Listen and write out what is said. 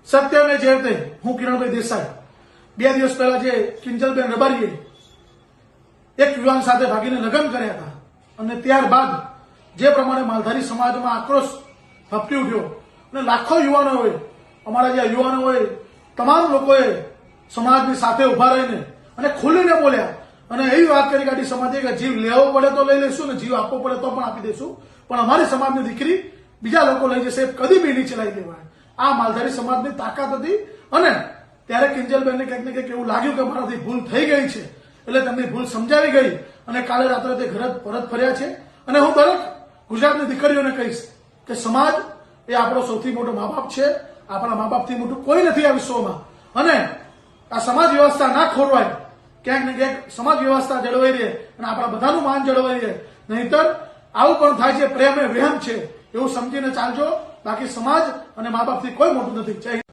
સત્યને જયતે હું કિરણભાઈ દેસાઈ 2 દિવસ પહેલા જે કિંજલબેન રબારીએ એક યુવાન સાથે ભાગીને લગ્ન કર્યા હતા અને ત્યારબાદ જે પ્રમાણે માલધારી સમાજમાં આક્રોશ ભપકી ઉઠ્યો અને લાખો યુવાનોએ અમારા જે યુવાનોએ તમામ લોકોએ સમાજની સાથે ઉભા રહીને અને ખુલીને બોલ્યા અને એવી વાત કરી કાઢી સમાજે કે જીવ લેવો પડે તો લઈ લઈશું ને જીવ આપવો પડે તો પણ આપી દઈશું, પણ અમારી સમાજની દીકરી બીજા લોકો લઈ જશે કદી બી નીચે લઈ લેવાય. આ માલધારી સમાજની તાકાત હતી અને ત્યારે કિંજલબેનને કંઈક ને કંઈક એવું લાગ્યું કે મારાથી ભૂલ થઈ ગઈ છે એટલે તેમની ભૂલ સમજાવી ગઈ અને કાલે રાત્રે તે ઘરે પરત ફર્યા છે. અને હું દરેક ગુજરાતની દીકરીઓને કહીશ કે સમાજ એ આપણો સૌથી મોટો મા બાપ છે, આપણા મા બાપથી મોટું કોઈ નથી આ વિશ્વમાં અને આ સમાજ વ્યવસ્થા ના ખોરવાય, ક્યાંક ને ક્યાંક સમાજ વ્યવસ્થા જળવાઈ રહે અને આપણા બધાનું માન જળવાઈ રહે. નહીતર આવું પણ થાય છે, પ્રેમ એ વહેમ છે એવું સમજીને ચાલજો, બાકી સમાજ અને મા બાપથી કોઈ મોટું નથી. જય હિન્દ.